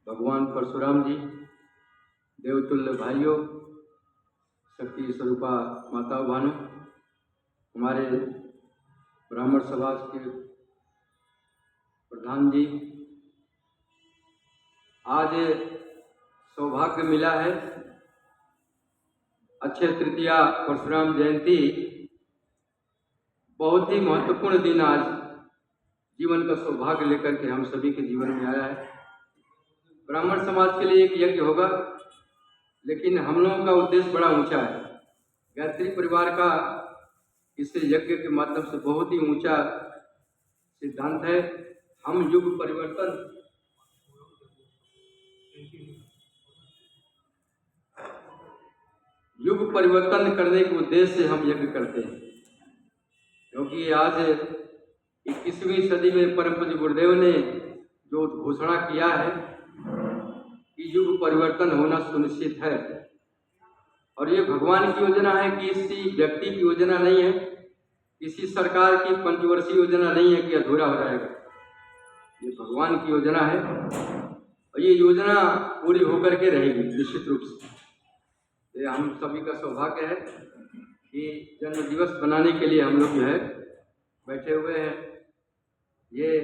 भगवान परशुराम जी, देवतुल्य भाइयों, शक्ति स्वरूपा माता बहनों, हमारे ब्राह्मण समाज के प्रधान जी, आज सौभाग्य मिला है अक्षय तृतीया परशुराम जयंती बहुत ही महत्वपूर्ण दिन आज जीवन का सौभाग्य लेकर के हम सभी के जीवन में आया है। ब्राह्मण समाज के लिए एक यज्ञ होगा, लेकिन हम लोगों का उद्देश्य बड़ा ऊंचा है। गायत्री परिवार का इस यज्ञ के माध्यम से बहुत ही ऊंचा सिद्धांत है। हम युग परिवर्तन करने के उद्देश्य से हम यज्ञ करते हैं, क्योंकि आज 21वीं सदी में परम पूज्य गुरुदेव ने जो घोषणा किया है कि युग परिवर्तन होना सुनिश्चित है, और ये भगवान की योजना है, किसी व्यक्ति की योजना नहीं है, किसी सरकार की पंचवर्षीय योजना नहीं है कि अधूरा हो जाएगा। ये भगवान की योजना है और ये योजना पूरी होकर के रहेगी निश्चित रूप से। ये हम सभी का सौभाग्य है कि जन्म दिवस बनाने के लिए हम लोग जो है बैठे हुए हैं। ये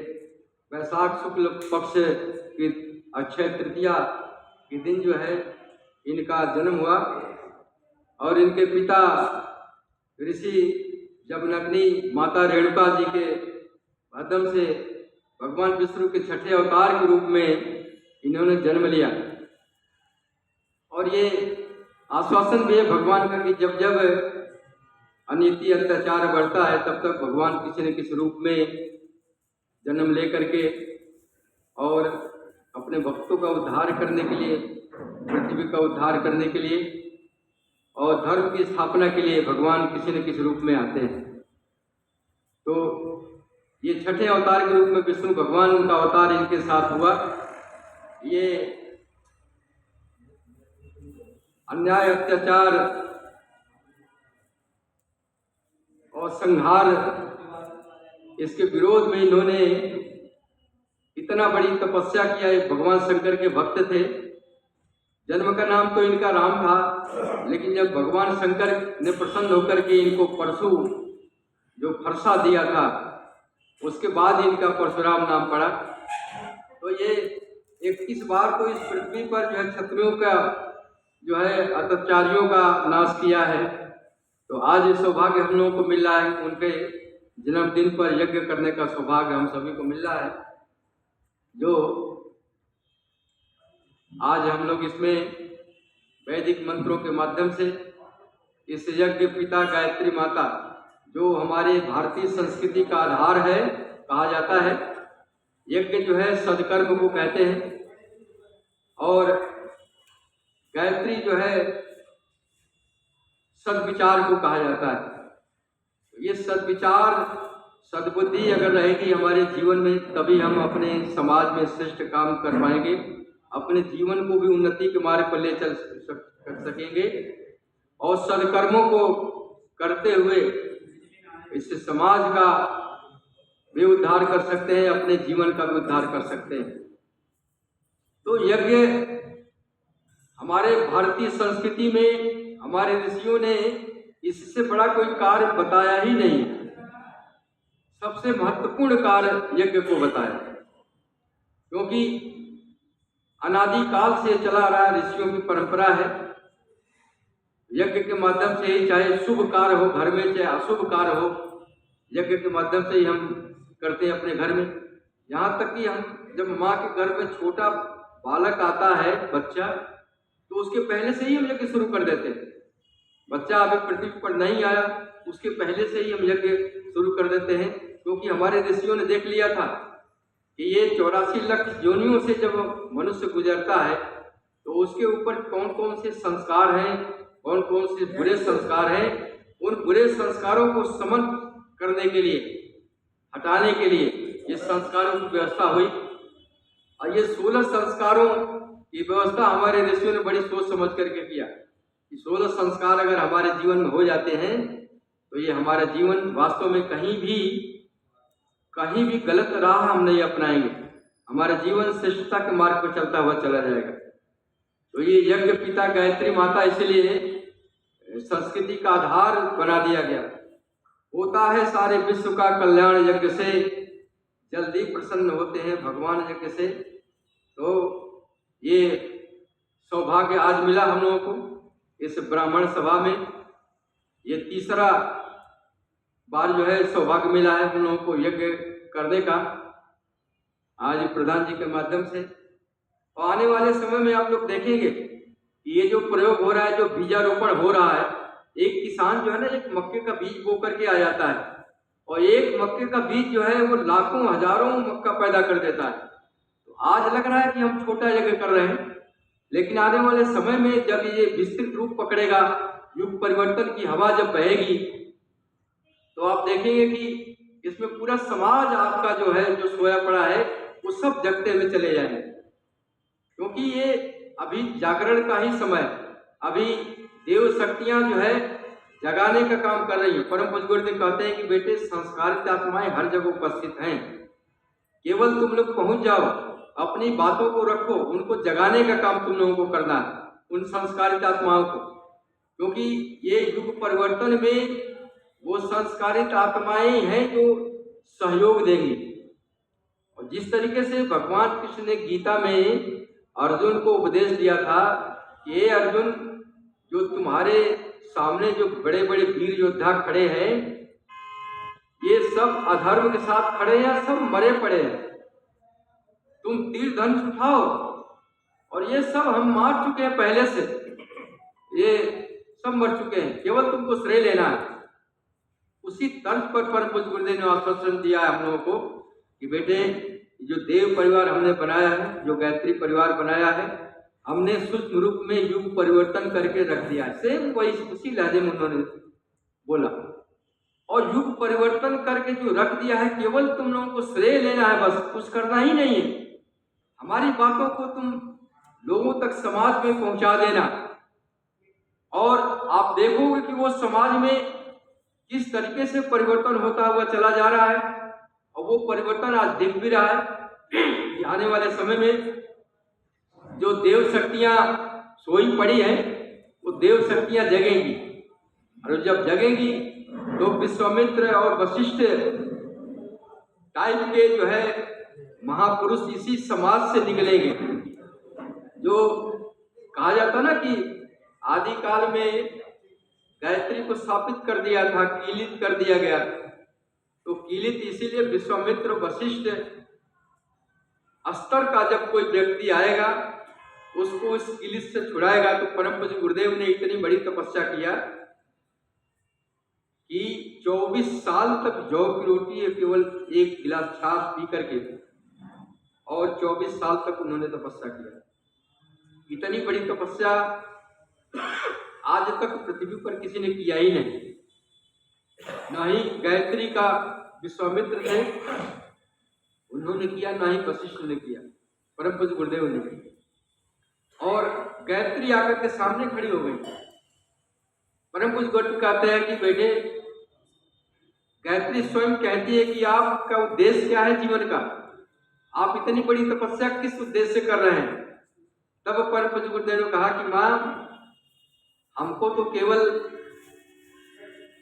वैशाख शुक्ल पक्ष की अक्षय तृतीया के दिन जो है इनका जन्म हुआ, और इनके पिता ऋषि जमदग्नि माता रेणुका जी के माध्यम से भगवान विष्णु के छठे अवतार के रूप में इन्होंने जन्म लिया। और ये आश्वासन भी है भगवान का कि जब जब अनिति अत्याचार बढ़ता है तब तक भगवान किसी न किसी रूप में जन्म लेकर के और अपने भक्तों का उद्धार करने के लिए, पृथ्वी का उद्धार करने के लिए और धर्म की स्थापना के लिए भगवान किसी न किसी रूप में आते हैं। तो ये छठे अवतार के रूप में विष्णु भगवान का अवतार इनके साथ हुआ। ये अन्याय, अत्याचार और संहार, इसके विरोध में इन्होंने इतना बड़ी तपस्या किया। एक भगवान शंकर के भक्त थे। जन्म का नाम तो इनका राम था, लेकिन जब भगवान शंकर ने प्रसन्न होकर के इनको परशु जो फरसा दिया था, उसके बाद इनका परशुराम नाम पड़ा। तो ये 21 बार तो इस पृथ्वी पर जो है क्षत्रियों का जो है अत्याचारियों का नाश किया है। तो आज सौभाग्य हम लोगों को मिल रहा है, उनके जन्मदिन पर यज्ञ करने का सौभाग्य हम सभी को मिल रहा है। जो आज हम लोग इसमें वैदिक मंत्रों के माध्यम से इस यज्ञ पिता गायत्री माता, जो हमारे भारतीय संस्कृति का आधार है, कहा जाता है। यज्ञ जो है सदकर्म को कहते हैं, और गायत्री जो है सद्विचार को कहा जाता है। ये सद्विचार, सद्बुद्धि अगर रहेगी हमारे जीवन में, तभी हम अपने समाज में श्रेष्ठ काम कर पाएंगे, अपने जीवन को भी उन्नति के मार्ग पर ले चल सकेंगे, और सदकर्मों को करते हुए इससे समाज का भी उद्धार कर सकते हैं, अपने जीवन का भी उद्धार कर सकते हैं। तो यज्ञ हमारे भारतीय संस्कृति में हमारे ऋषियों ने इससे बड़ा कोई कार्य बताया ही नहीं। सबसे महत्वपूर्ण कार्य यज्ञ को बताया, क्योंकि अनादिकाल से चला आ रहा ऋषियों की परंपरा है। यज्ञ के माध्यम से ही, चाहे शुभ कार्य हो घर में, चाहे अशुभ कार्य हो, यज्ञ के माध्यम से ही हम करते हैं अपने घर में। यहाँ तक कि हम जब माँ के गर्भ में छोटा बालक आता है, बच्चा, तो उसके पहले से ही हम यज्ञ शुरू कर देते हैं। बच्चा अभी पृथ्वी पर नहीं आया, उसके पहले से ही हम यज्ञ शुरू कर देते हैं, क्योंकि हमारे ऋषियों ने देख लिया था कि ये 84 लाख योनियों से जब मनुष्य गुजरता है तो उसके ऊपर कौन कौन से संस्कार हैं, कौन कौन से बुरे संस्कार हैं। उन बुरे संस्कारों को समन करने के लिए, हटाने के लिए ये संस्कारों की व्यवस्था हुई। और ये 16 संस्कारों की व्यवस्था हमारे ऋषियों ने बड़ी सोच समझ करके किया कि 16 संस्कार अगर हमारे जीवन में हो जाते हैं तो ये हमारा जीवन वास्तव में कहीं भी गलत राह हम नहीं अपनाएंगे। हमारा जीवन श्रेष्ठता के मार्ग पर चलता हुआ चला जाएगा। तो ये यज्ञ पिता गायत्री माता इसलिए संस्कृति का आधार बना दिया गया। होता है सारे विश्व का कल्याण यज्ञ से, जल्दी प्रसन्न होते हैं भगवान यज्ञ से। तो ये सौभाग्य आज मिला हम लोगों को इस ब्राह्मण सभा में। ये तीसरा बार जो है सौभाग्य मिला है हम लोगों को यज्ञ करने का, आज प्रधान जी के माध्यम से। और आने वाले समय में आप लोग देखेंगे कि ये जो प्रयोग हो रहा है, जो बीजारोपण हो रहा है, एक किसान जो है ना, एक मक्के का बीज बो करके आ जाता है और एक मक्के का बीज जो है वो लाखों हजारों मक्का पैदा कर देता है। तो आज लग रहा है कि हम छोटा यज्ञ कर रहे हैं, लेकिन आने वाले समय में जब ये विस्तृत रूप पकड़ेगा, युग परिवर्तन की हवा जब बहेगी, तो आप देखेंगे कि इसमें पूरा समाज आपका जो है, जो सोया पड़ा है, वो सब जगते हुए चले जाएंगे। क्योंकि ये अभी जागरण का ही समय, अभी देव शक्तियां जो है जगाने का काम कर रही है। परम पूज्य गुरुदेव कहते हैं कि बेटे संस्कारित आत्माएं हर जगह उपस्थित हैं, केवल तुम लोग पहुंच जाओ, अपनी बातों को रखो, उनको जगाने का काम तुम लोगों को करना है, उन संस्कारित आत्माओं को। क्योंकि ये युग परिवर्तन में वो संस्कारित आत्माएं हैं जो सहयोग देंगी। और जिस तरीके से भगवान कृष्ण ने गीता में अर्जुन को उपदेश दिया था कि ये अर्जुन, जो तुम्हारे सामने जो बड़े बड़े वीर योद्धा खड़े हैं, ये सब अधर्म के साथ खड़े हैं, सब मरे पड़े हैं। तुम तीर धनुष उठाओ, और ये सब हम मार चुके हैं पहले से, ये सब मर चुके हैं, केवल तुमको श्रेय लेना है। उसी तर्ज पर परम पूज्य गुरुदेव ने आश्वासन दिया है हम लोगों को कि बेटे, जो देव परिवार हमने बनाया है, जो गायत्री परिवार बनाया है, हमने सूक्ष्म रूप में युग परिवर्तन करके रख दिया है। सेम वही उसी लहजे में उन्होंने बोला। और युग परिवर्तन करके जो रख दिया है, केवल तुम लोगों को श्रेय लेना है, बस कुछ करना ही नहीं है। हमारी बातों को तुम लोगों तक समाज में पहुंचा देना, और आप देखोगे कि वो समाज में किस तरीके से परिवर्तन होता हुआ चला जा रहा है। और वो परिवर्तन आज दिख भी रहा है। आने वाले समय में जो देव शक्तियां सोई पड़ी हैं, वो देव शक्तियां जगेंगी, और जब जगेंगी तो विश्वामित्र और वशिष्ठ टाइप के जो है महापुरुष इसी समाज से निकलेंगे। जो कहा जाता ना कि आदि काल में गायत्री को स्थापित कर दिया था, कीलित कर दिया गया, तो कीलित इसीलिए विश्वामित्र वशिष्ठ स्तर का जब कोई व्यक्ति आएगा, उसको इस कीलित से छुड़ाएगा। तो परम पूज्य गुरुदेव ने इतनी बड़ी तपस्या किया कि 24 साल तक जौ की रोटी केवल एक गिलास छाछ पी करके, और 24 साल तक उन्होंने तपस्या किया। इतनी बड़ी तपस्या आज तक पृथ्वी पर किसी ने किया ही नहीं, ना ही गायत्री का विश्वामित्र ने उन्होंने किया, ना ही वशिष्ठ ने किया, परम पूज्य गुरुदेव ने किया। और गायत्री आकर के सामने खड़ी हो गई। परम पूज्य गुरुदेव कहते हैं कि बेटे, गायत्री स्वयं कहती है कि आपका उद्देश्य क्या है जीवन का, आप इतनी बड़ी तपस्या किस उद्देश्य से कर रहे हैं। तब परम पूज्य गुरुदेव ने कहा कि मां, हमको तो केवल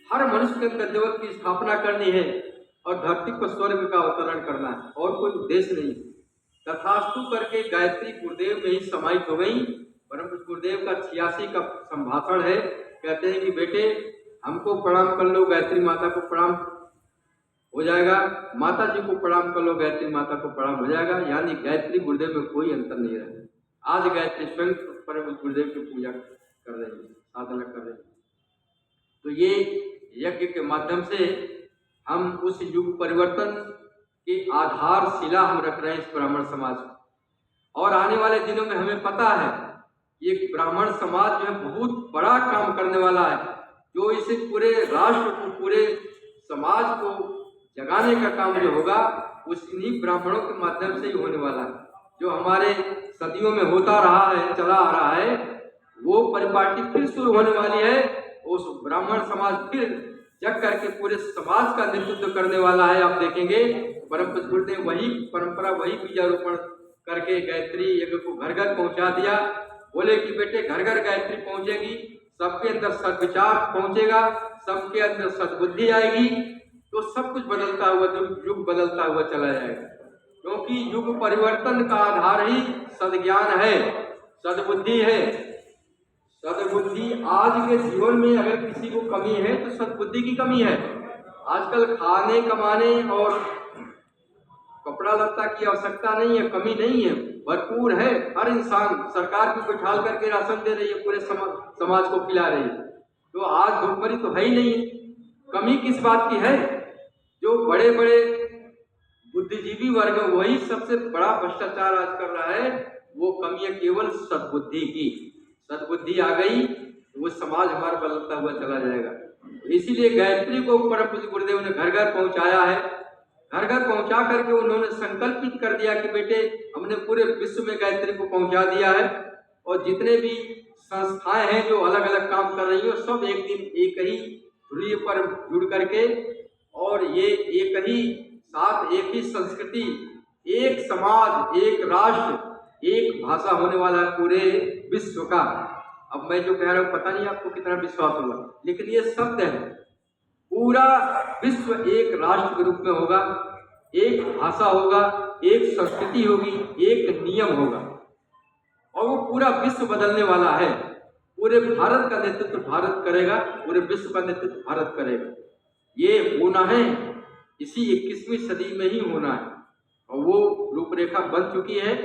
हर मनुष्य के अंदर जगत की स्थापना करनी है और धरती पर स्वर्ग का अवतरण करना है, और कोई उद्देश्य नहीं। तथास्तु करके गायत्री गुरुदेव में ही समाहित हो गई। परम पूज्य गुरुदेव का 86 का संभाषण है। कहते हैं कि बेटे, हमको प्रणाम कर लो, गायत्री माता को प्रणाम हो जाएगा, माता जी को प्रणाम कर लो, गायत्री माता को प्रणाम हो जाएगा। यानी गायत्री गुरुदेव में कोई अंतर नहीं रहा। आज गायत्री स्वयं परम पूज्य गुरुदेव की पूजा कर रहे हैं, साधना कर रहे हैं। तो ये यज्ञ के माध्यम से हम उस युग परिवर्तन की आधारशिला हम रख रहे हैं इस ब्राह्मण समाज को। और आने वाले दिनों में हमें पता है ये ब्राह्मण समाज जो है बहुत बड़ा काम करने वाला है, जो इसे पूरे राष्ट्र को, पूरे समाज को जगाने का काम जो होगा, उन्हीं ब्राह्मणों के माध्यम से ही होने वाला है। जो हमारे सदियों में होता रहा है, चला आ रहा है, वो परिपाटी फिर शुरू होने वाली है। उस ब्राह्मण समाज फिर जग करके पूरे समाज का नेतृत्व करने वाला है। आप देखेंगे परम पूज्य गुरुदेव वही परंपरा, वही बीजारोपण करके गायत्री यज्ञ को घर घर पहुंचा दिया। बोले कि बेटे घर घर गायत्री पहुंचेगी, सबके अंदर सद्विचार पहुंचेगा, सबके अंदर सद्बुद्धि आएगी, तो सब कुछ बदलता हुआ, युग बदलता हुआ चला जाएगा। क्योंकि युग परिवर्तन का आधार ही सद्ज्ञान है, सद्बुद्धि है। सद्बुद्धि आज के जीवन में अगर किसी को कमी है तो सद्बुद्धि की कमी है। आजकल खाने कमाने और कपड़ा लत्ता की आवश्यकता नहीं है, कमी नहीं है, भरपूर है। हर इंसान सरकार को बिठाल करके राशन दे रही है, पूरे समाज को खिला रही है, तो आज भूखमरी तो है ही नहीं। कमी किस बात की है? जो बड़े बड़े बुद्धिजीवी वर्ग वही सबसे बड़ा भ्रष्टाचार आज कर रहा है, वो कमी है केवल सद्बुद्धि की। सद्बुद्धि आ गई तो वो समाज हमारा बदलता हुआ चला जाएगा। इसीलिए गायत्री को परम पूज्य गुरुदेव ने घर घर पहुंचाया है। घर घर पहुंचा करके उन्होंने संकल्पित कर दिया कि बेटे हमने पूरे विश्व में गायत्री को पहुंचा दिया है, और जितने भी संस्थाएं हैं जो अलग अलग काम कर रही हैं सब एक दिन एक ही ध्रुव पर जुड़ करके, और ये एक ही साथ, एक ही संस्कृति, एक समाज, एक राष्ट्र, एक भाषा होने वाला है पूरे विश्व का। अब मैं जो कह रहा हूँ पता नहीं आपको कितना विश्वास होगा, लेकिन ये सत्य है। पूरा विश्व एक राष्ट्र के रूप में होगा, एक भाषा होगा, एक संस्कृति होगी, एक नियम होगा, और वो पूरा विश्व बदलने वाला है। पूरे भारत का नेतृत्व भारत करेगा, पूरे विश्व का नेतृत्व भारत करेगा। ये होना है, इसी 21वीं सदी में ही होना है, और वो रूपरेखा बन चुकी है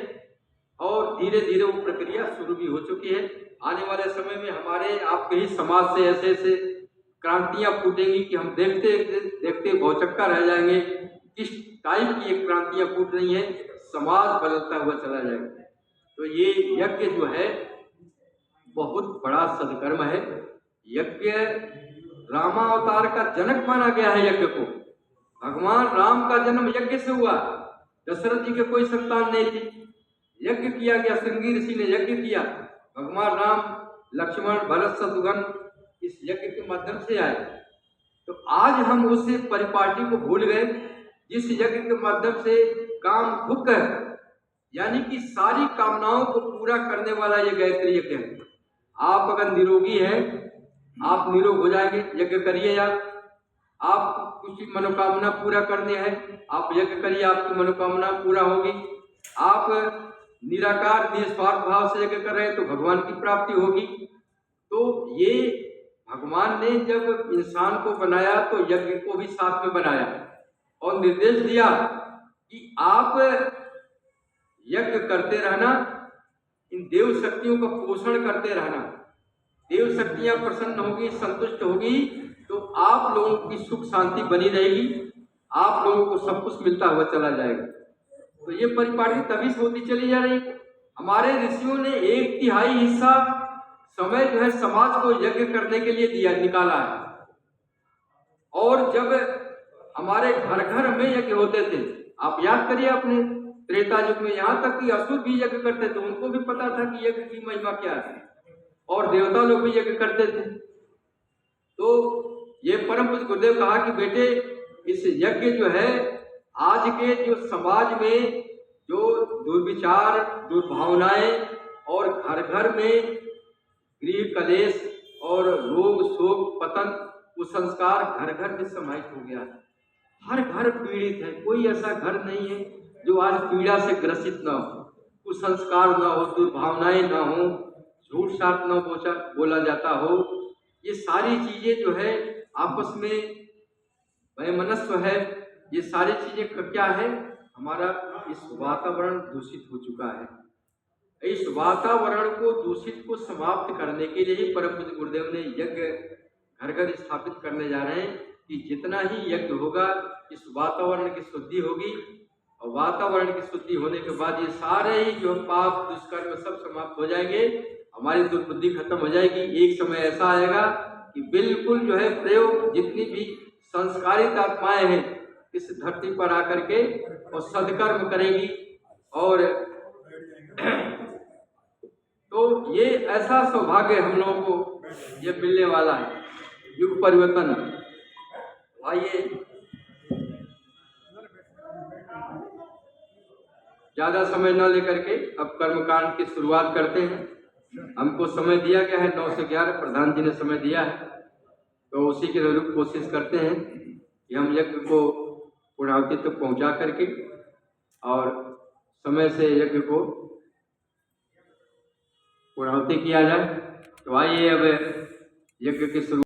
और धीरे धीरे वो प्रक्रिया शुरू भी हो चुकी है। आने वाले समय में हमारे आपके ही समाज से ऐसे ऐसे क्रांतियां फूटेंगी कि हम देखते देखते भौचक्का रह जाएंगे। किस टाइप की ये क्रांतियां फूट रही हैं, समाज बदलता हुआ चला जाएगा। तो ये यज्ञ जो है बहुत बड़ा सदकर्म है। यज्ञ रामावतार का जनक माना गया है। यज्ञ को भगवान राम का जन्म यज्ञ से हुआ। दशरथ जी के कोई संतान नहीं थी, यज्ञ किया गया, श्रृंगी ऋषि ने यज्ञ किया। भगवान राम, लक्ष्मण, भरत, शत्रुघ्न इस यज्ञ के माध्यम से आए। तो आज हम उस परिपाटी को भूल गए जिस यज्ञ के माध्यम से काम भुक है, यानी कि सारी कामनाओं को पूरा करने वाला ये गायत्री यज्ञ है। आप अगर निरोगी हैं, आप निरोग हो जाएंगे, यज्ञ करिए। यार आप कुछ मनोकामना पूरा करने हैं, आप यज्ञ करिए, आपकी मनोकामना पूरा होगी। आप निराकार निस्वार्थ भाव से यज्ञ कर रहे हैं तो भगवान की प्राप्ति होगी। तो ये भगवान ने जब इंसान को बनाया तो यज्ञ को भी साथ में बनाया और निर्देश दिया कि आप यज्ञ करते रहना, इन देव शक्तियों का पोषण करते रहना। देव शक्तियां प्रसन्न होगी, संतुष्ट होगी, तो आप लोगों की सुख शांति बनी रहेगी, आप लोगों को सब कुछ मिलता हुआ चला जाएगा। तो ये परिपाटी तभी से होती चली जा रही। हमारे ऋषियों ने 1/3 हिस्सा समय जो है समाज को यज्ञ करने के लिए दिया, निकाला है। और जब हमारे घर घर में यज्ञ होते थे, आप याद करिए अपने त्रेता युग में, यहाँ तक कि असुर भी यज्ञ करते थे, उनको भी पता था कि यज्ञ की महिमा क्या है, और देवता लोग भी यज्ञ करते थे। तो ये परम पूज्य गुरुदेव कहा कि बेटे इस यज्ञ जो है आज के जो समाज में जो दुर्विचार, दुर्भावनाएं और घर घर में गृह कलेश और रोग शोक पतन, कुसंस्कार घर घर में समाहित हो गया है। हर घर पीड़ित है, कोई ऐसा घर नहीं है जो आज पीड़ा से ग्रसित न हो, कुसंस्कार न हो, दुर्भावनाएं न हो, झूठ साथ न बोला जाता हो। ये सारी चीजें जो है आपस में वैमनस्य है, ये सारी चीजें क्या है, हमारा इस वातावरण दूषित हो चुका है। इस वातावरण को दूषित को समाप्त करने के लिए परम पूज्य गुरुदेव ने यज्ञ घर घर स्थापित करने जा रहे हैं कि जितना ही यज्ञ होगा इस वातावरण की शुद्धि होगी, और वातावरण की शुद्धि होने के बाद ये सारे ही जो पाप दुष्कर्म सब समाप्त हो जाएंगे, हमारी दुर्बुद्धि खत्म हो जाएगी। एक समय ऐसा आएगा कि बिल्कुल जो है प्रयोग जितनी भी संस्कारित आत्माएं हैं इस धरती पर आकर के और सदकर्म करेगी। और तो ये ऐसा सौभाग्य हम लोगों को ये मिलने वाला है, युग परिवर्तन। आइए ज़्यादा समय न लेकर के अब कर्मकांड की शुरुआत करते हैं। हमको समय दिया गया है 9 से 11, प्रधान जी ने समय दिया है, तो उसी के अनुरूप कोशिश करते हैं कि हम यज्ञ को पूर्णाहुति तक पहुंचा करके और समय से यज्ञ को पूर्णाहुति किया जाए। तो आइए अब यज्ञ की शुरुआत